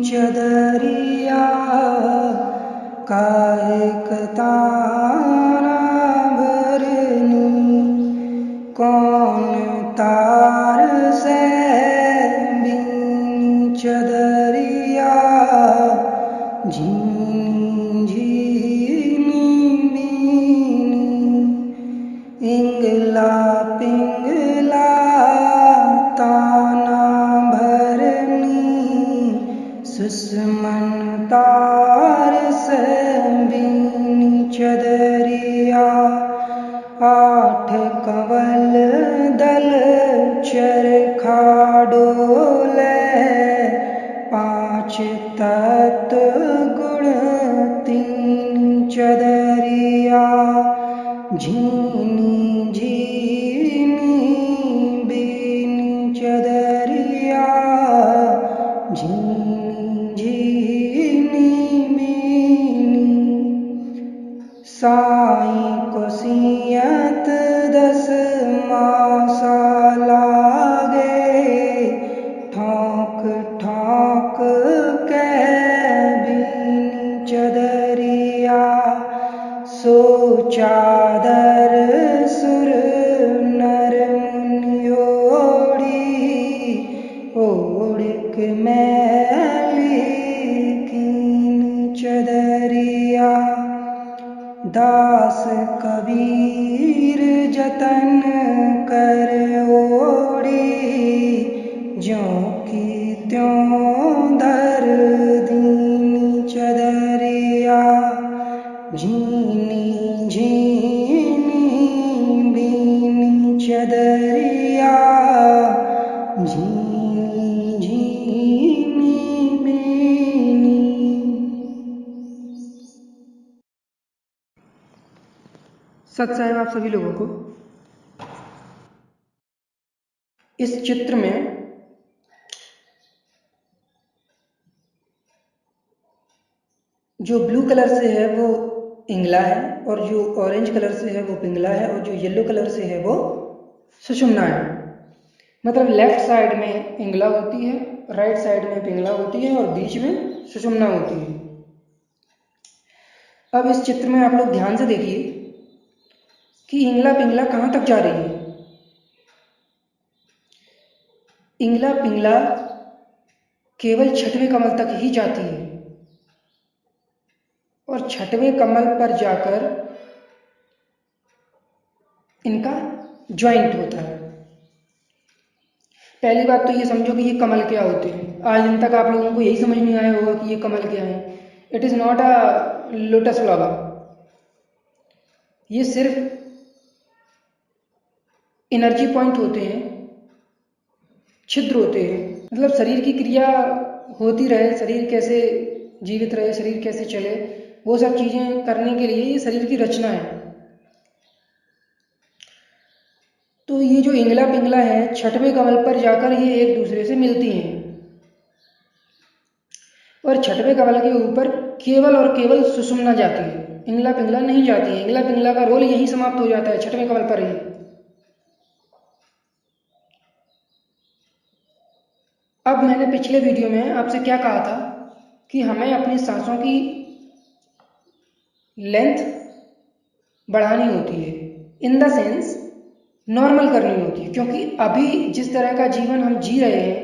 चदरिया का एक तारा भरनी, कौन तार से बीनी चदरिया झीनी झीनी बीनी, इंगला पिंगला ताना भरनी, सुषमन तार से बीनी चदरिया, आठ कंवल दल चरखा डोले, पांच तत्व गुण तीन चदरिया, झीनी झीनी बीनी चदरिया, झीनी झीनी बीनी, साईं को सियत 10 मासा लागे, ठोक ठोक के बीनी चदरिया, सो चादर सुर नर मुनि ओढ़ के मैली कीनी चदरिया, दास कबीर जतन कर ओढ़ी, ज्यों की त्यों धर दीनी चदरिया, झीनी झीनी बीनी चदरिया, झीनी झीनी बीनी। सत साहिब आप सभी लोगों को। इस चित्र में जो ब्लू कलर से है वो इंगला है, और जो ऑरेंज कलर से है वो पिंगला है, और जो येलो कलर से है वो सुषुम्ना है। मतलब लेफ्ट साइड में इंगला होती है, राइट साइड में पिंगला होती है, और बीच में सुषुम्ना होती है। अब इस चित्र में आप लोग ध्यान से देखिए कि इंगला पिंगला कहाँ तक जा रही है। इंगला पिंगला केवल छठवें कमल तक ही जाती है, और छठवें कमल पर जाकर इनका ज्वाइंट होता है। पहली बात तो ये समझो कि ये कमल क्या होते हैं। आज दिन तक आप लोगों को यही समझ नहीं आया होगा कि ये कमल क्या है। It is not a lotus flower. ये सिर्फ एनर्जी पॉइंट होते हैं, छिद्र होते हैं। मतलब शरीर की क्रिया होती रहे, शरीर कैसे जीवित रहे, शरीर कैसे चले, वो सब चीज़ें करने के लिए ये शरीर की रचना है। तो ये जो इंगला पिंगला है, छठवें कमल पर जाकर ये एक दूसरे से मिलती हैं, और छठवें कमल के ऊपर केवल और केवल सुषुम्ना जाती है, इंगला पिंगला नहीं जाती है। इंगला पिंगला का रोल यहीं समाप्त हो जाता है, छठवें कमल पर ही। अब मैंने पिछले वीडियो में आपसे क्या कहा था कि हमें अपनी सांसों की लेंथ बढ़ानी होती है, इन द सेंस नॉर्मल करनी होती है, क्योंकि अभी जिस तरह का जीवन हम जी रहे हैं,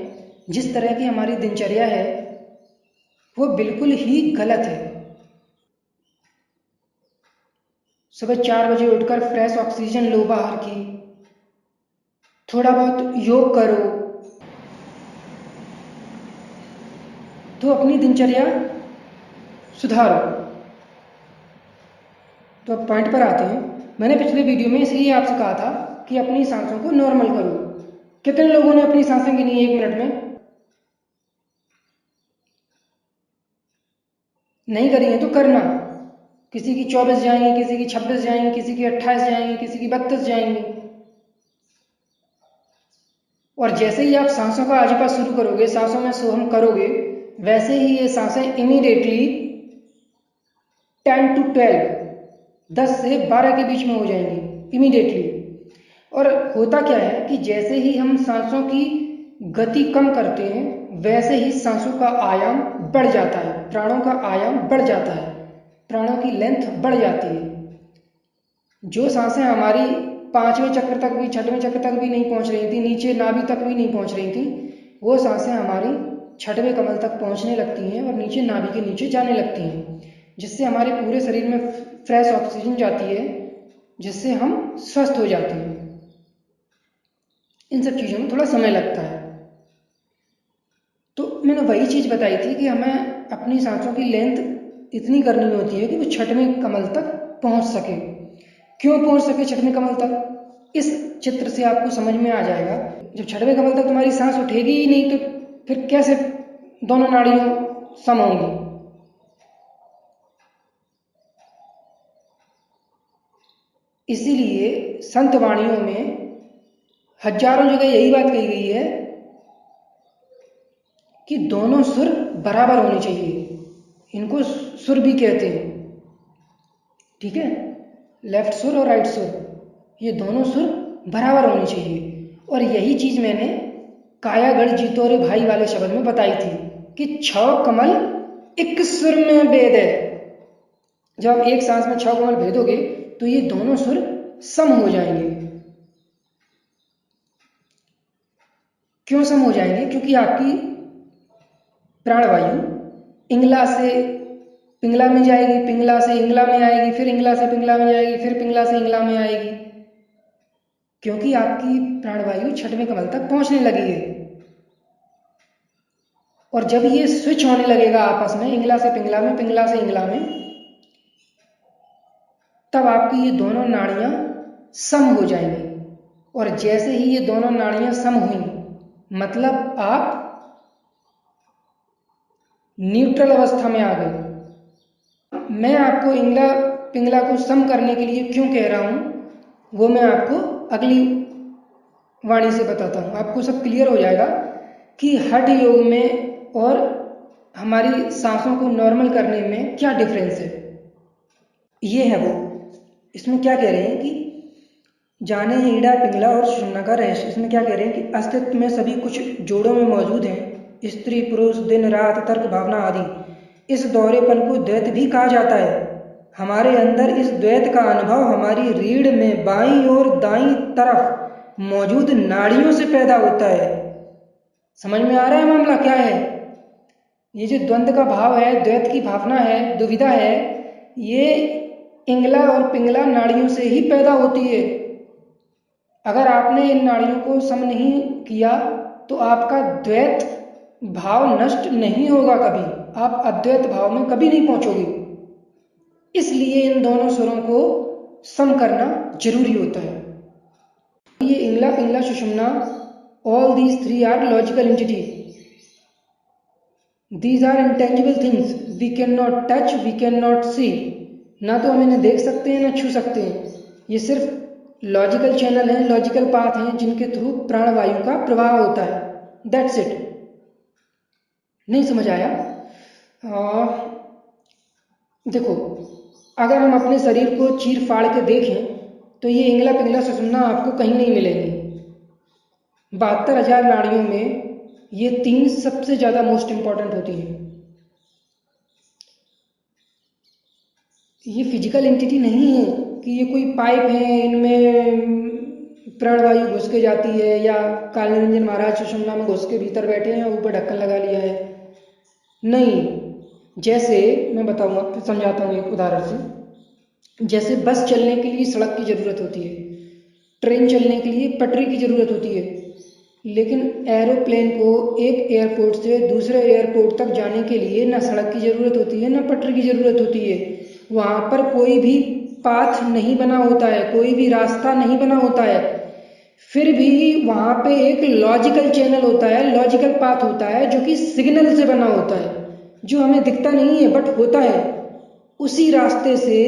जिस तरह की हमारी दिनचर्या है, वो बिल्कुल ही गलत है। सुबह 4 बजे उठकर फ्रेश ऑक्सीजन लो बाहर की, थोड़ा बहुत योग करो, तो अपनी दिनचर्या सुधारो। तो अब पॉइंट पर आते हैं। मैंने पिछले वीडियो में इसलिए आपसे कहा था कि अपनी सांसों को नॉर्मल करो। कितने लोगों ने अपनी सांसें गिनी 1 मिनट में? नहीं करी है तो करना। किसी की 24 जाएंगी, किसी की 26 जाएंगी, किसी की 28 जाएंगी, किसी की 32 जाएंगी। और जैसे ही आप सांसों का आजपा शुरू करोगे, सांसों में सोहम करोगे, वैसे ही ये सांसें इमीडिएटली 10 to 12, 10 से 12 के बीच में हो जाएंगी इमीडिएटली। और होता क्या है कि जैसे ही हम सांसों की गति कम करते हैं वैसे ही सांसों का आयाम बढ़ जाता है, प्राणों का आयाम बढ़ जाता है, प्राणों की लेंथ बढ़ जाती है। जो सांसें हमारी 5वें चक्र तक भी, 6वें चक्र तक भी नहीं पहुंच रही थी, नीचे नाभि तक भी नहीं पहुंच रही थी, वो सांसें हमारी 6वें कमल तक पहुंचने लगती हैं और नीचे नाभि के नीचे जाने लगती हैं, जिससे हमारे पूरे शरीर में फ्रेश ऑक्सीजन जाती है, जिससे हम स्वस्थ हो जाते हैं। इन सब चीज़ों में थोड़ा समय लगता है। तो मैंने वही चीज़ बताई थी कि हमें अपनी सांसों की लेंथ इतनी करनी होती है कि वो 6वें कमल तक पहुंच सके। क्यों पहुंच सके 6वें कमल तक, इस चित्र से आपको समझ में आ जाएगा। जब 6वें कमल तक तुम्हारी सांस उठेगी ही नहीं तो फिर कैसे दोनों नाड़ियों सम होंगी। इसीलिए संत वाणियों में हजारों जगह यही बात कही गई है कि दोनों सुर बराबर होने चाहिए। इनको सुर भी कहते हैं, ठीक है, लेफ्ट सुर और राइट सुर, ये दोनों सुर बराबर होने चाहिए। और यही चीज मैंने कायागढ़ जीतो रे भाई वाले शब्द में बताई थी कि 6 कमल एक सुर में भेद है। जब आप एक सांस में 6 कमल भेदोगे तो ये दोनों सुर सम हो जाएंगे। क्यों सम हो जाएंगे? क्योंकि आपकी प्राणवायु इंगला से पिंगला में जाएगी, पिंगला से इंगला में आएगी, फिर इंगला से पिंगला में जाएगी, फिर पिंगला से इंगला में आएगी, क्योंकि आपकी प्राणवायु 6वें कमल तक पहुंचने लगी है। और जब ये स्विच होने लगेगा आपस में, इंगला से पिंगला में, पिंगला से इंगला में, तब आपकी ये दोनों नाड़ियां सम हो जाएंगी। और जैसे ही ये दोनों नाड़ियां सम हुई, मतलब आप न्यूट्रल अवस्था में आ गए। मैं आपको इंगला पिंगला को सम करने के लिए क्यों कह रहा हूं, वो मैं आपको अगली वाणी से बताता हूं। आपको सब क्लियर हो जाएगा कि हठ योग में और हमारी सांसों को नॉर्मल करने में क्या डिफरेंस है। ये है वो, इसमें क्या कह रहे हैं कि जाने ईड़ा पिंगला और सुषुम्ना का रहस्य। इसमें क्या कह रहे हैं कि अस्तित्व में सभी कुछ जोड़ों में मौजूद हैं, स्त्री पुरुष, दिन रात, तर्क भावना आदि। इस दोहरेपन को द्वैत भी कहा जाता है। हमारे अंदर इस द्वैत का अनुभव हमारी रीढ़ में बाईं और दाईं तरफ मौजूद नाड़ियों से पैदा होता है। समझ में आ रहा है मामला क्या है? ये जो द्वंद्व का भाव है, द्वैत की भावना है, दुविधा है, ये इंगला और पिंगला नाड़ियों से ही पैदा होती है। अगर आपने इन नाड़ियों को सम नहीं किया तो आपका द्वैत भाव नष्ट नहीं होगा कभी, आप अद्वैत भाव में कभी नहीं पहुंचोगे। इसलिए इन दोनों स्वरों को सम करना जरूरी होता है। ये इंगला पिंगला सुषुम्ना, all these three are logical entity, these are intangible things, we can not touch, we can not see. ना तो हम इन्हें देख सकते हैं ना छू सकते हैं। ये सिर्फ लॉजिकल चैनल हैं, लॉजिकल पाथ हैं जिनके थ्रू प्राणवायु का प्रवाह होता है। That's it. नहीं समझ आया? देखो, अगर हम अपने शरीर को चीर फाड़ के देखें तो ये इंगला पिंगला सुषुम्ना आपको कहीं नहीं मिलेंगी। 72,000 नाड़ियों में ये 3 सबसे ज्यादा मोस्ट इंपॉर्टेंट होती हैं। ये फिजिकल एंटिटी नहीं है कि ये कोई पाइप है, इनमें प्राणवायु घुस के जाती है, या काल निरंजन महाराज सुषुम्ना में घुस के भीतर बैठे हैं, ऊपर ढक्कन लगा लिया है। नहीं, जैसे मैं बताऊंगा, फिर समझाता हूँ एक उदाहरण से। जैसे बस चलने के लिए सड़क की जरूरत होती है, ट्रेन चलने के लिए पटरी की जरूरत होती है, लेकिन एरोप्लेन को एक एयरपोर्ट से दूसरे एयरपोर्ट तक जाने के लिए ना सड़क की जरूरत होती है ना पटरी की जरूरत होती है। वहां पर कोई भी पाथ नहीं बना होता है, कोई भी रास्ता नहीं बना होता है, फिर भी वहां पे एक लॉजिकल चैनल होता है, लॉजिकल पाथ होता है, जो कि सिग्नल से बना होता है, जो हमें दिखता नहीं है बट होता है। उसी रास्ते से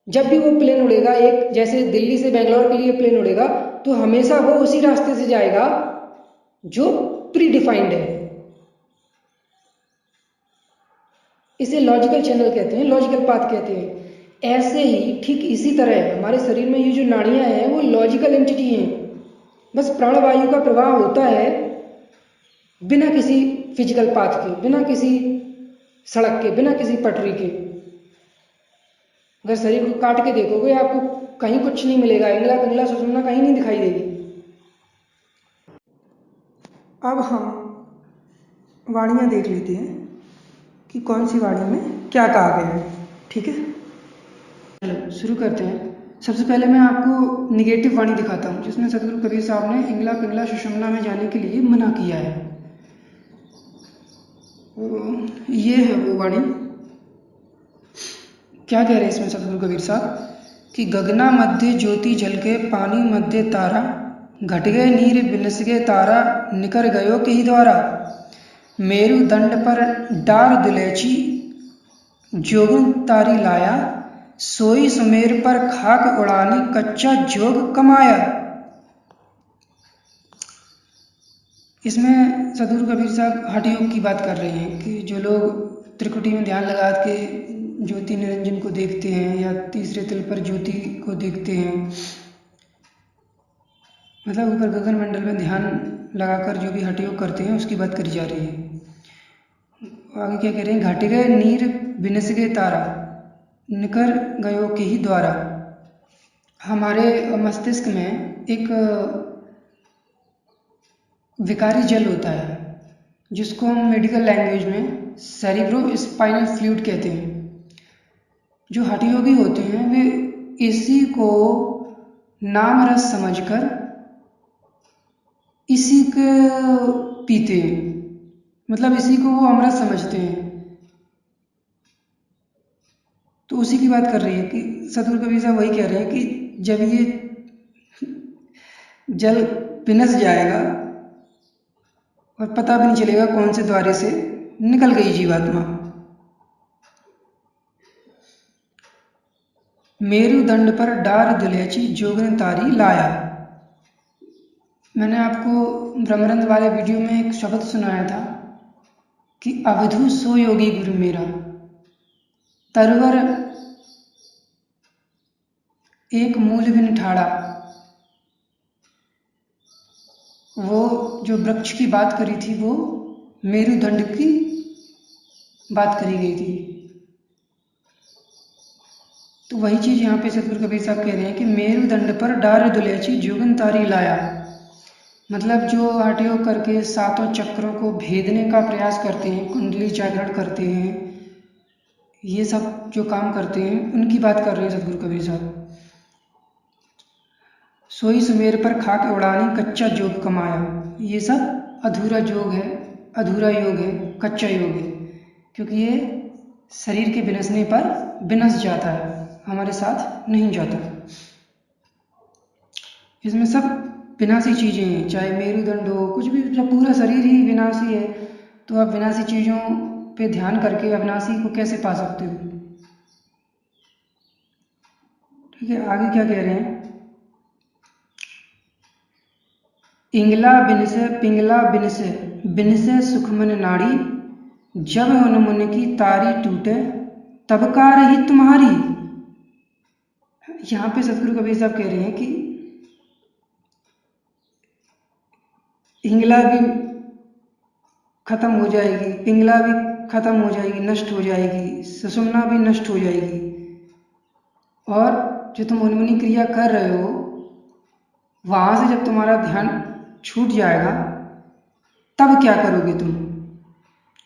जब भी वो प्लेन उड़ेगा, एक जैसे दिल्ली से बेंगलोर के लिए प्लेन उड़ेगा, तो हमेशा वो उसी रास्ते से जाएगा जो प्री डिफाइंड है। इसे लॉजिकल चैनल कहते हैं, लॉजिकल पाथ कहते हैं। ऐसे ही ठीक इसी तरह हमारे शरीर में ये जो नाड़ियां हैं वो लॉजिकल एंटिटी हैं। बस प्राणवायु का प्रवाह होता है बिना किसी फिजिकल पाथ के, बिना किसी सड़क के, बिना किसी पटरी के। अगर शरीर को काट के देखोगे आपको कहीं कुछ नहीं मिलेगा, इंगला पिंगला सुषुम्ना कहीं नहीं दिखाई देगी। अब हम वाणियाँ देख लेते हैं कि कौन सी वाणी में क्या कहा गया है। ठीक है, चलो शुरू करते हैं। सबसे पहले मैं आपको निगेटिव वाणी दिखाता हूँ जिसमें सदगुरु कबीर साहब ने इंगला पिंगला सुषुम्ना में जाने के लिए मना किया है। ये है वो वाणी। क्या कह रहे हैं इसमें सदगुरु कबीर साहब कि गगना मध्य ज्योति झलके, पानी मध्य तारा, घट गए नीर बिनस गए तारा, निकर गयो के ही द्वारा, मेरु दंड पर डार दुलैची, जोगन तारी लाया, सोई सुमेर पर खाक उड़ानी, कच्चा जोग कमाया। इसमें सदगुरु कबीर साहब हठ योग की बात कर रहे हैं कि जो लोग त्रिकुटी में ध्यान लगा के ज्योति निरंजन को देखते हैं या तीसरे तिल पर ज्योति को देखते हैं, मतलब ऊपर गगन मंडल में ध्यान लगाकर जो भी हठ योग करते हैं उसकी बात करी जा रही है। आगे क्या कह रहे हैं, घट गए नीर बिनस गए तारा, निकर गयो के ही द्वारा। हमारे मस्तिष्क में एक विकारी जल होता है जिसको हम मेडिकल लैंग्वेज में सेरिब्रो स्पाइनल फ्लूइड कहते हैं। जो हठ योगी होते हैं वे इसी को नाम रस समझकर इसी को पीते हैं, मतलब इसी को वो अमृत समझते हैं। तो उसी की बात कर रही है कि सदगुरु कबीर साहब वही कह रहे हैं कि जब ये जल पिनस जाएगा और पता भी नहीं चलेगा कौन से द्वारे से निकल गई जीवात्मा। मेरु दंड पर डार दुलैची, जोगन तारी लाया। मैंने आपको ब्रह्मरंध्र वाले वीडियो में एक शब्द सुनाया था कि अवधू सो योगी गुरु मेरा, तरवर एक मूल बिन ठाड़ा। वो जो वृक्ष की बात करी थी वो मेरुदंड की बात करी गई थी। तो वही चीज यहाँ पे सदगुरु कबीर साहब कह रहे हैं कि मेरुदंड पर डार दुलैची, जोगन तारी लाया। मतलब जो हठ योग करके सातों चक्रों को भेदने का प्रयास करते हैं, कुंडली जागरण करते हैं, ये सब जो काम करते हैं उनकी बात कर रहे हैं सदगुरु कबीर साहब। सोई सुमेर पर खाक उड़ानी, कच्चा जोग कमाया। ये सब अधूरा जोग है, अधूरा योग है, कच्चा योग है, क्योंकि ये शरीर के विनसने पर विनस जाता है, हमारे साथ नहीं जाता। इसमें सब विनाशी चीज़ें हैं, चाहे मेरुदंड हो, कुछ भी, जब पूरा शरीर ही विनाशी है तो आप विनाशी चीज़ों पे ध्यान करके अविनाशी को कैसे पा सकते हो। ठीक है, आगे क्या कह रहे हैं, इंगला बिनसे पिंगला बिनसे, बिनसे सुखमन नाड़ी, जब उन मुन की तारी टूटे, तब का रही तुम्हारी। यहाँ पे सदगुरु कबीर साहब कह रहे हैं कि इंगला भी खत्म हो जाएगी, पिंगला भी खत्म हो जाएगी, नष्ट हो जाएगी, सुषुम्ना भी नष्ट हो जाएगी, और जो तुम उन्मुनी क्रिया कर रहे हो वहां से जब तुम्हारा ध्यान छूट जाएगा तब क्या करोगे, तुम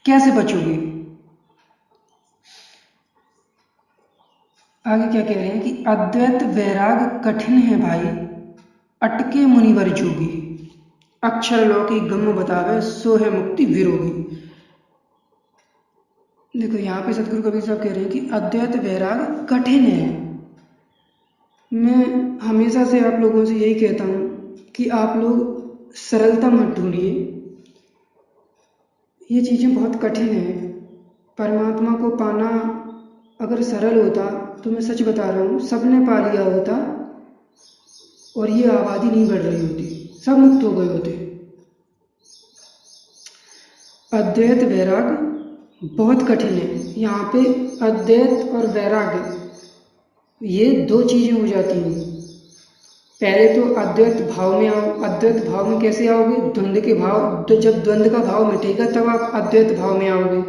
कैसे बचोगे। आगे क्या कह रहे हैं कि अद्वैत वैराग कठिन है भाई, अटके मुनिवर जोगी, अक्षर लौकी गम बतावे, सो है मुक्ति विरोगी। देखो यहाँ पे सदगुरु कबीर साहब कह रहे हैं कि अद्वैत वैराग कठिन है। मैं हमेशा से आप लोगों से यही कहता हूँ कि आप लोग सरलता मत ढूंढिए, ये चीज़ें बहुत कठिन है। परमात्मा को पाना अगर सरल होता तो मैं सच बता रहा हूँ सबने पा लिया होता और ये आबादी नहीं बढ़ रही होती, सब मुक्त हो गए होते। अद्वैत वैराग बहुत कठिन है। यहाँ पे अद्वैत और वैराग्य ये दो चीजें हो जाती हैं। पहले तो अद्वैत भाव में आओ। अद्वैत भाव में कैसे आओगे? द्वंद्व के भाव, तो जब द्वंद्व का भाव मिटेगा तब आप अद्वैत भाव में आओगे।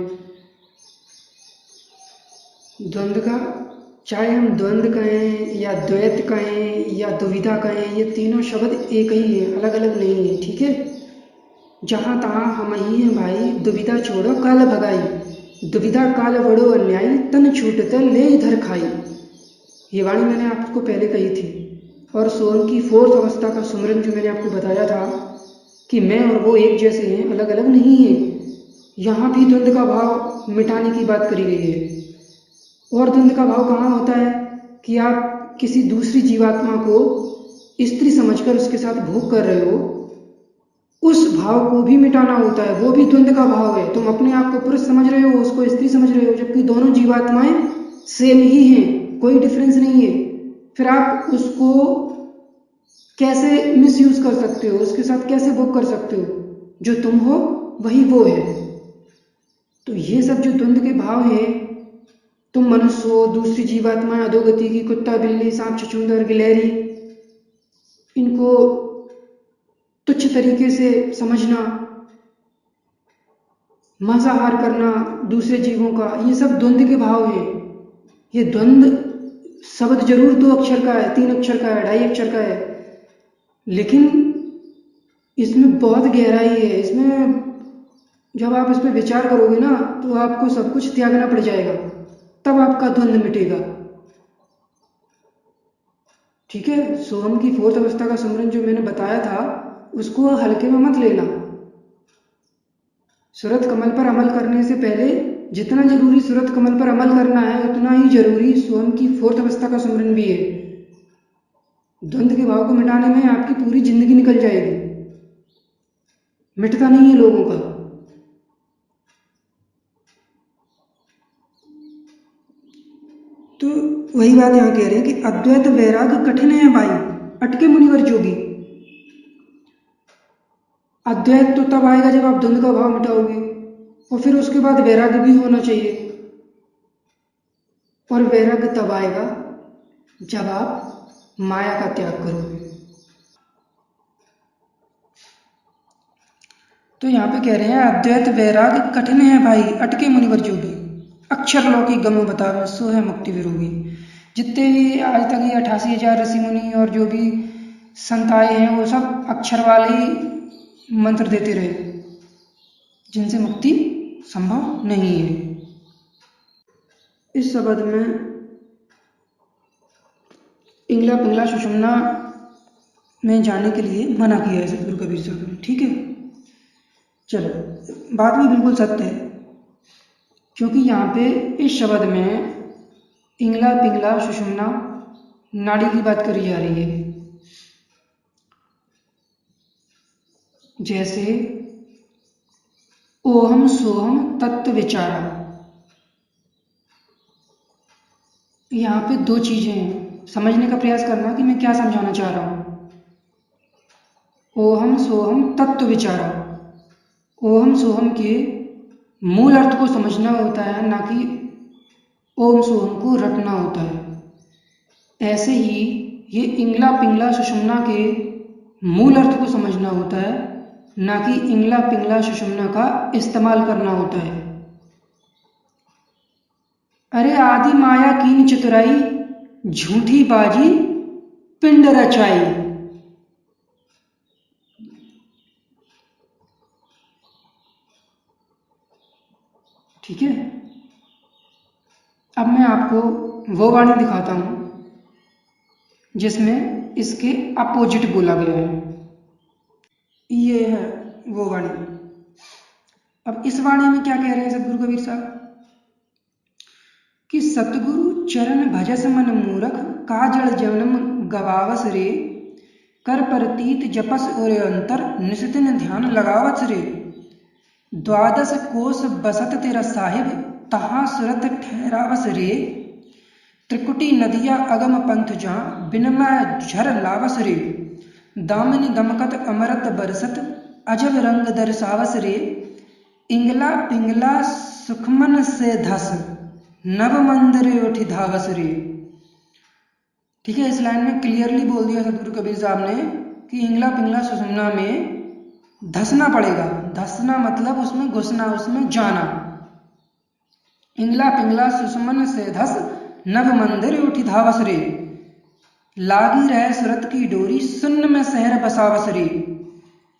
द्वंद्व का, चाहे हम द्वंद्व कहें या द्वैत कहें या दुविधा कहें, ये तीनों शब्द एक ही है, अलग अलग नहीं है, ठीक है। जहाँ तहाँ हम ही हैं भाई, दुविधा छोड़ो काल भगाई, दुविधा काल बड़ो अन्यायी, तन छूटत ले इधर खाई। ये वाणी मैंने आपको पहले कही थी। और सोहम की फोर्थ अवस्था का सुमरन जो मैंने आपको बताया था कि मैं और वो एक जैसे हैं, अलग अलग नहीं है। यहाँ भी द्वंद्व का भाव मिटाने की बात करी गई है। और द्वंद्व का भाव कहाँ होता है कि आप किसी दूसरी जीवात्मा को स्त्री समझकर उसके साथ भोग कर रहे हो, उस भाव को भी मिटाना होता है, वो भी द्वंद्व का भाव है। तुम अपने आप को पुरुष समझ रहे हो, उसको स्त्री समझ रहे हो, जबकि दोनों जीवात्माएं सेम ही हैं, कोई डिफरेंस नहीं है। फिर आप उसको कैसे मिसयूज कर सकते हो, उसके साथ कैसे भोग कर सकते हो? जो तुम हो वही वो है। तो ये सब जो द्वंद्व के भाव हैं, तुम मनुष्य हो, दूसरी जीवात्माएं, अधोगति की, कुत्ता बिल्ली सांप छछूंदर गिलहरी, इनको तुच्छ तरीके से समझना, मांसाहार करना दूसरे जीवों का, ये सब द्वंद्व के भाव हैं। ये द्वंद्व शब्द जरूर 2 अक्षर का है, 3 अक्षर का है, 2.5 अक्षर का है, लेकिन इसमें बहुत गहराई है। इसमें जब आप इस पर विचार करोगे ना, तो आपको सब कुछ त्यागना पड़ जाएगा, तब आपका द्वंद्व मिटेगा, ठीक है। सोहम की फोर्थ अवस्था का सुमरन जो मैंने बताया था, उसको हल्के में मत लेना। सूरत कमल पर अमल करने से पहले जितना जरूरी सूरत कमल पर अमल करना है, उतना ही जरूरी सोहम की फोर्थ अवस्था का सुमरन भी है। द्वंद्व के भाव को मिटाने में आपकी पूरी जिंदगी निकल जाएगी, मिटता नहीं है लोगों का। तो वही बात यहाँ कह रहे हैं कि अद्वैत वैराग कठिन है भाई, अटके मुनिवर जोगी। अद्वैत तो तब आएगा जब आप द्वंद्व का भाव मिटाओगे, और फिर उसके बाद वैराग्य भी होना चाहिए। और वैराग्य तब आएगा जब आप माया का त्याग करोगे। तो यहाँ पे कह रहे हैं अद्वैत वैराग कठिन है भाई, अटके मुनिवर जोगी, अक्षर लौकी गम बतावे सो है मुक्ति विरोगी। जितने भी आज तक ये 88,000 ऋषि मुनि और जो भी संत आए हैं, वो सब अक्षर वाले ही मंत्र देते रहे, जिनसे मुक्ति संभव नहीं है। इस शब्द में इंगला पिंगला सुषुम्ना में जाने के लिए मना किया है सतगुरु कबीर साहब ने, ठीक है। चलो, बात भी बिल्कुल सत्य है, क्योंकि यहाँ पे इस शब्द में इंगला पिंगला सुषुम्ना नाड़ी की बात करी जा रही है। जैसे ओहम सोहम तत्व विचारा, यहाँ पे 2 चीजें हैं, समझने का प्रयास करना कि मैं क्या समझाना चाह रहा हूँ। ओहम सोहम तत्व विचारा, ओहम सोहम के मूल अर्थ को समझना होता है, ना कि ओम सोहम को रटना होता है। ऐसे ही ये इंगला पिंगला सुषुम्ना के मूल अर्थ को समझना होता है, ना कि इंगला पिंगला सुषुम्ना का इस्तेमाल करना होता है। अरे आदि माया कीन चतुराई, झूठी बाजी पिंड रचाई। ठीक है, अब मैं आपको वो वाणी दिखाता हूं जिसमें इसके अपोजिट बोला गया है। ये है वो वाणी। अब इस वाणी में क्या कह रहे हैं सतगुरु कबीर साहब कि सतगुरु चरण भजस मन मूरख, काजल जन्म गवावस रे, कर परतीत जपस और अंतर, निस्दिन ध्यान लगावस रे। 12 कोस बसत तेरा साहिब, तहाँ सुरत ठहरावस रे। त्रिकुटी नदिया अगम पंथ जा, बिनमय झर लावस रे। दामिनी दमकत अमरत बरसत, अजब रंग दर्शावस रे। इंगला पिंगला सुखमन से धस, नव मंदिर उठि धावस रे। ठीक है, इस लाइन में क्लियरली बोल दिया सतगुरु कबीर साहब ने कि इंगला पिंगला सुषुम्ना में धंसना पड़ेगा। धंसना मतलब उसमें घुसना, उसमें जाना। इंगला पिंगला सुषुमन से धस, नव मंदिर उठी धावस रे। लागी रहे सुरत की डोरी, सुन्न में शहर बसावस रे।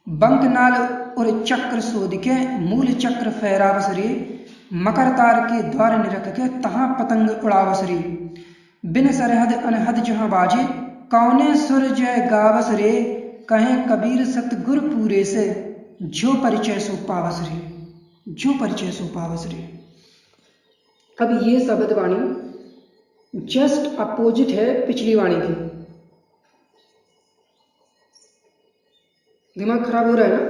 बंकनाल और चक्र सोध के, मूल चक्र फहरावस रे। मकर तार के द्वार निरख के, तहाँ पतंग उड़ावस रे। बिन सरहद अनहद जहाँ बाजे, कौने सुर जय गावस रे। कहें कबीर सतगुर पूरे से, जो परिचय सो पावस रे। जो परिचय सो पावस रे। अब ये शब्द वाणी जस्ट अपोजिट है पिछली वाणी की। दिमाग खराब हो रहा है ना?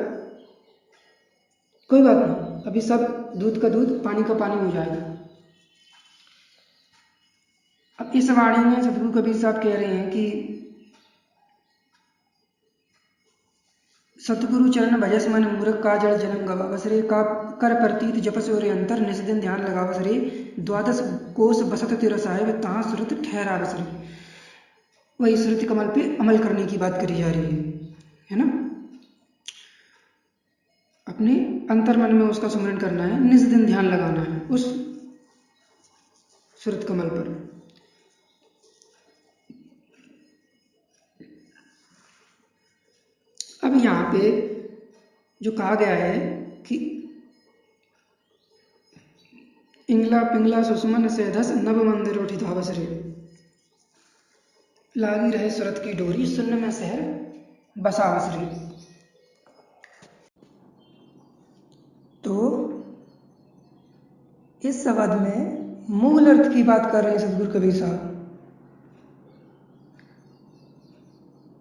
कोई बात नहीं, अभी सब दूध का दूध पानी का पानी हो जाएगा। अब इस वाणी में सतगुरु कबीर साहब कह रहे हैं कि सतगुरु चरण भजस मन मूर्ख, का जड़ जन्म गवावस रे। का कर प्रतीत जपस और अंतर, निस दिन ध्यान लगावस रे। द्वादश कोस बसत तिर साहेब, तहाँ सुरत ठहरावस रे। वही श्रुति कमल पे अमल करने की बात करी जा रही है ना? अपने अंतर मन में उसका सुमरन करना है, निस दिन ध्यान लगाना है उस सुरत कमल पर। अब यहाँ पे जो कहा गया है कि इंगला पिंगला सुषुमन से धस, नव मंदिर उठी धावस रे। लागी रहे सुरत की डोरी, सुन्न में शहर बसावस रे। तो इस शब्द में मूल अर्थ की बात कर रहे हैं सतगुरु कबीर साहब।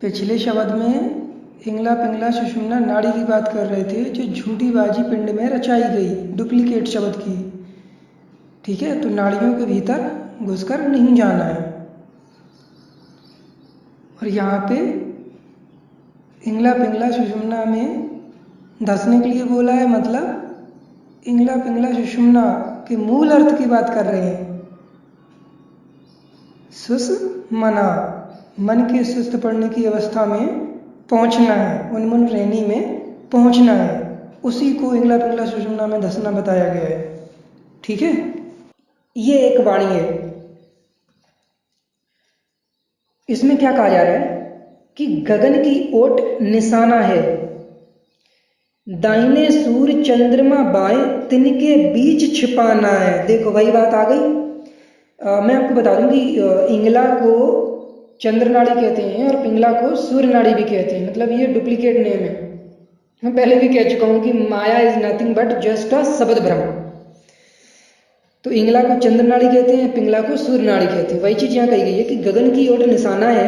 पिछले शब्द में इंगला पिंगला सुषुम्ना नाड़ी की बात कर रहे थे, जो झूठी बाजी पिंड में रचाई गई, डुप्लीकेट शब्द की। ठीक है, तो नाड़ियों के भीतर घुसकर नहीं जाना है। और यहाँ पे इंगला पिंगला सुषुम्ना में धंसने के लिए बोला है, मतलब इंगला पिंगला सुषुम्ना के मूल अर्थ की बात कर रहे हैं। सुषुम्ना, मन के सुस्त पड़ने की अवस्था में पहुंचना है, उन्मन रहनी में पहुंचना है, उसी को इंगला पिंगला सुषुम्ना में धंसना बताया गया है। ठीक है, ये एक वाणी है। इसमें क्या कहा जा रहा है कि गगन की ओट निशाना है, दाहिने सूर्य चंद्रमा बाएं, तिनके बीच छिपाना है। देखो वही बात आ गई। मैं आपको बता दूं कि इंगला को चंद्र नाड़ी कहते हैं और पिंगला को सूर्य नाड़ी भी कहते हैं, मतलब ये डुप्लीकेट नेम है। मैं पहले भी कह चुका हूं कि माया is nothing but just a शब्द भ्रम। तो इंगला को चंद्र नाड़ी कहते हैं, पिंगला को सूर्य नाड़ी कहते हैं। वही चीज यहाँ कही गई है कि गगन की ओर निशाना है,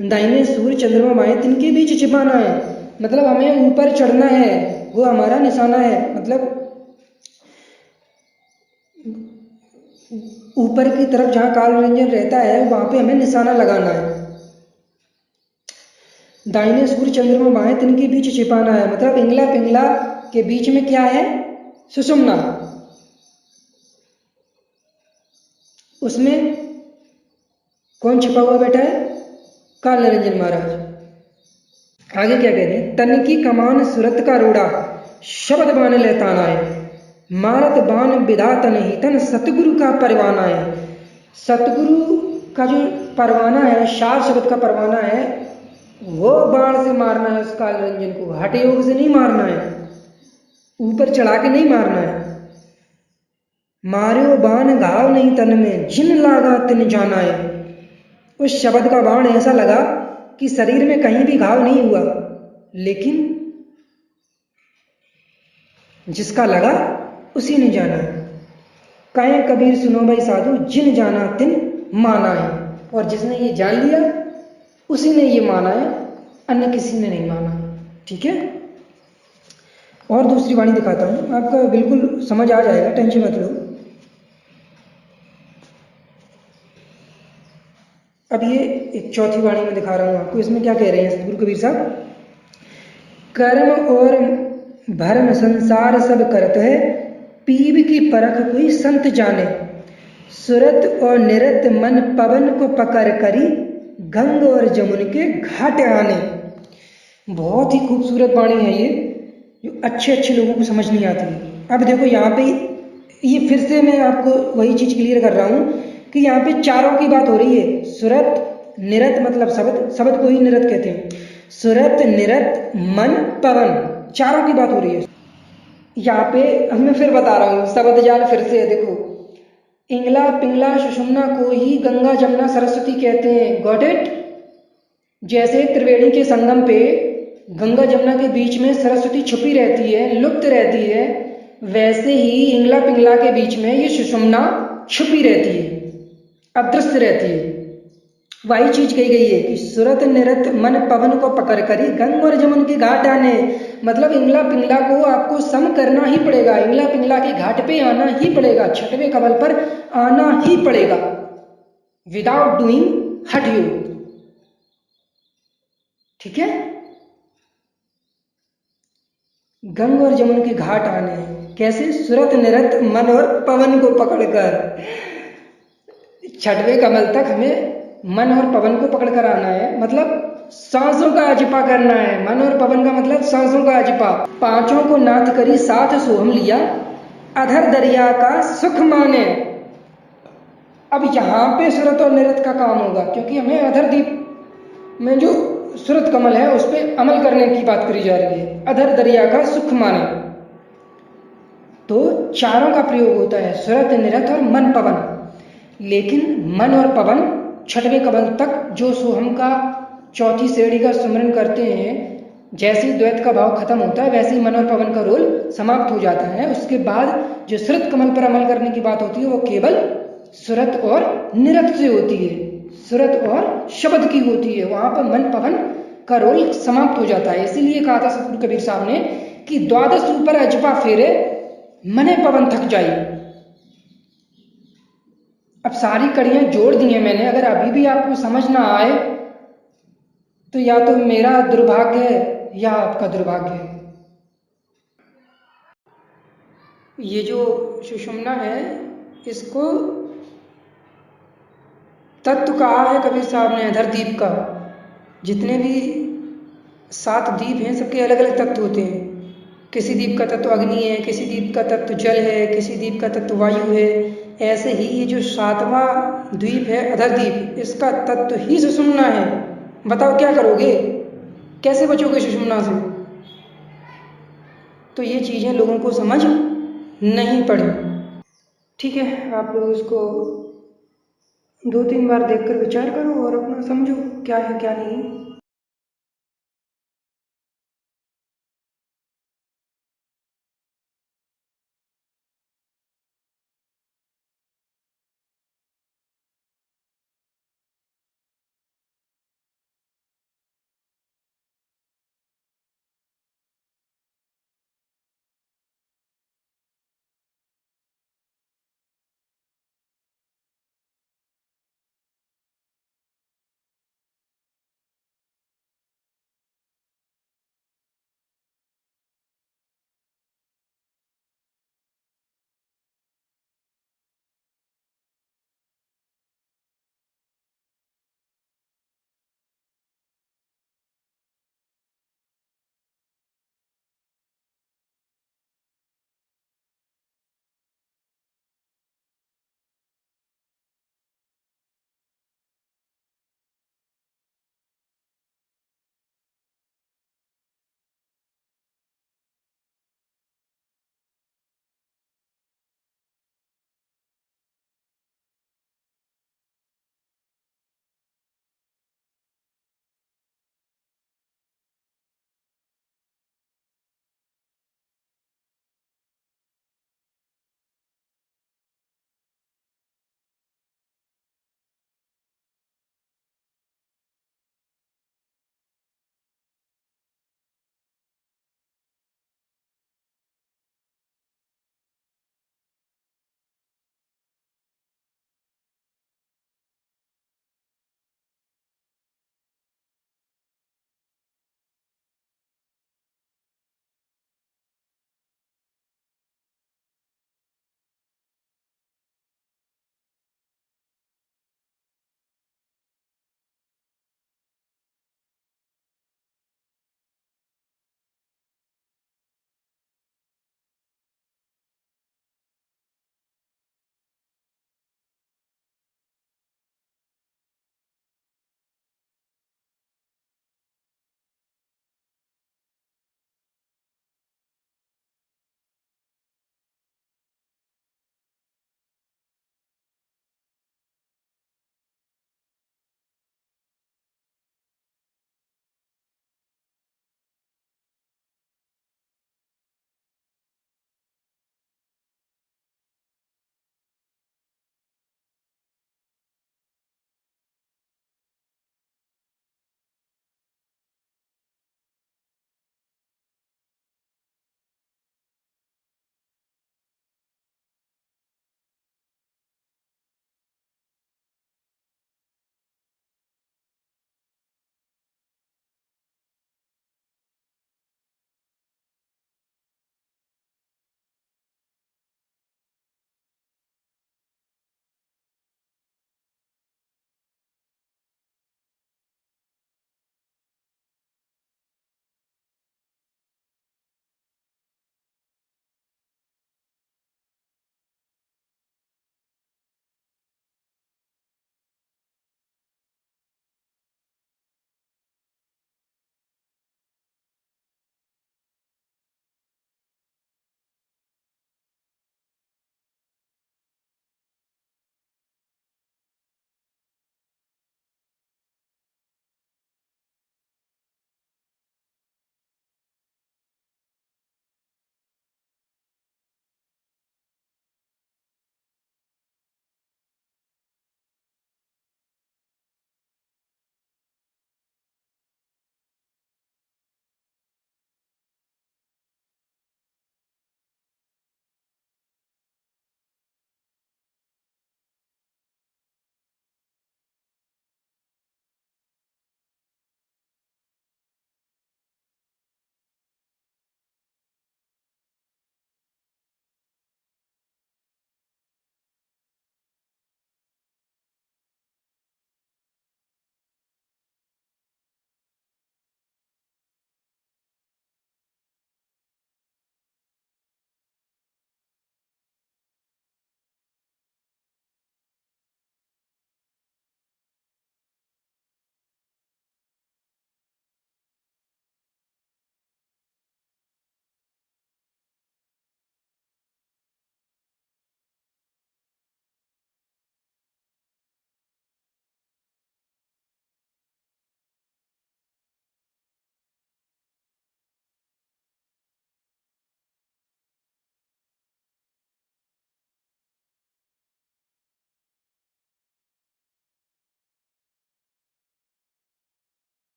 दाहिने सूर्य चंद्रमा बाएं, तिनके बीच छिपाना है, मतलब हमें ऊपर चढ़ना है, वो हमारा निशाना है। मतलब ऊपर की तरफ जहां काल निरंजन रहता है वहां पे हमें निशाना लगाना है। दाहिने सूर्य चंद्रमा बाएं, तिनके बीच छिपाना है, मतलब इंगला पिंगला के बीच में क्या है? सुषुम्ना। उसमें कौन छिपा हुआ बैठा है? काल निरंजन महाराज। आगे क्या कहते हैं? तन की कमान सुरत का रोड़ा, शब्द बाण लेताना है, मारत बाण विधातन ही तन, सतगुरु का परवाना है। सतगुरु का जो परवाना है, शार शब्द का परवाना है, वो बाण से मारना है उस काल निरंजन को। हठ योग से नहीं मारना है, ऊपर चढ़ा के नहीं मारना है। मार्यो बाण घाव नहीं तन में, जिन लागा तिन जाना है। उस शब्द का बाण ऐसा लगा कि शरीर में कहीं भी घाव नहीं हुआ, लेकिन जिसका लगा उसी ने जाना है। कहें कबीर सुनो भाई साधु, जिन जाना तिन माना है। और जिसने ये जान लिया उसी ने ये माना है, अन्य किसी ने नहीं माना। ठीक है, और दूसरी वाणी दिखाता हूं, आपका बिल्कुल समझ आ जाएगा, टेंशन मत लो। अब ये एक चौथी वाणी में दिखा रहा हूं आपको। इसमें क्या कह रहे हैं सतगुरु कबीर साहब? कर्म और भरम संसार सब करत है, पीब की परख कोई संत जाने। सुरत और निरत मन पवन को पकड़ करी, गंग और जमुन के घाट आने। बहुत ही खूबसूरत वाणी है ये, जो अच्छे अच्छे लोगों को समझ नहीं आती। अब देखो यहाँ पे ये फिर से मैं आपको वही चीज़ क्लियर कर रहा हूँ कि यहाँ पे चारों की बात हो रही है। सुरत निरत मतलब शब्द, शब्द को ही निरत कहते हैं। सुरत निरत मन पवन, चारों की बात हो रही है यहाँ पे। अब मैं फिर बता रहा हूँ, शब्द जाल फिर से है, देखो। इंगला पिंगला सुषुम्ना को ही गंगा जमुना सरस्वती कहते हैं। Got it? जैसे त्रिवेणी के संगम पे गंगा जमुना के बीच में सरस्वती छुपी रहती है, लुप्त रहती है, वैसे ही इंगला पिंगला के बीच में ये सुषुम्ना छुपी रहती है, अदृश्य रहती है। वही चीज कही गई है कि सुरत निरत मन पवन को पकड़ करी गंग और जमुन के घाट आने। मतलब इंगला पिंगला को आपको सम करना ही पड़ेगा, इंगला पिंगला के घाट पे आना ही पड़ेगा, छठवें कमल पर आना ही पड़ेगा, विदाउट डूइंग हट यू। ठीक है? गंग और जमुन के घाट आने कैसे? सुरत निरत मन और पवन को पकड़कर। छठवें कमल तक हमें मन और पवन को पकड़कर आना है, मतलब सांसों का अजपा करना है। मन और पवन का मतलब सांसों का अजपा। पांचों को नाथ करी साथ सोहम लिया, अधर दरिया का सुख माने। अब यहाँ पे सुरत और निरत का काम होगा, क्योंकि हमें अधर द्वीप में जो सुरत कमल है उस पर अमल करने की बात करी जा रही है। अधर दरिया का सुख माने, तो चारों का प्रयोग होता है, सुरत निरत और मन पवन। लेकिन मन और पवन छठवें कमल तक जो सोहम का चौथी श्रेणी का सुमरन करते हैं, जैसे ही द्वैत का भाव खत्म होता है वैसे ही मन और पवन का रोल समाप्त हो जाता है। उसके बाद जो सुरत कमल पर अमल करने की बात होती है वो केवल सुरत और निरत से होती है, सुरत और शब्द की होती है। वहां पर मन पवन का रोल समाप्त हो जाता है। इसीलिए कहा था सतगुरु कबीर साहब ने कि द्वादश ऊपर अजपा फेरे मने पवन थक जाई। अब सारी कड़ियां जोड़ दी हैं मैंने, अगर अभी भी आपको समझ ना आए तो या तो मेरा दुर्भाग्य है या आपका दुर्भाग्य है। ये जो सुषुम्ना है इसको तत्व कहा है कबीर साहब ने अधर द्वीप का। जितने भी 7 द्वीप हैं सबके अलग अलग तत्व होते हैं। किसी द्वीप का तत्व अग्नि है, किसी द्वीप का तत्व जल है, किसी द्वीप का तत्व वायु है। ऐसे ही ये जो 7वां द्वीप है अधर द्वीप, इसका तत्व ही सुषुम्ना है। बताओ क्या करोगे, कैसे बचोगे सुषुम्ना से? तो ये चीजें लोगों को समझ नहीं पड़ी। ठीक है, आप लोग इसको 2-3 बार देखकर विचार करो और अपना समझो क्या है क्या नहीं।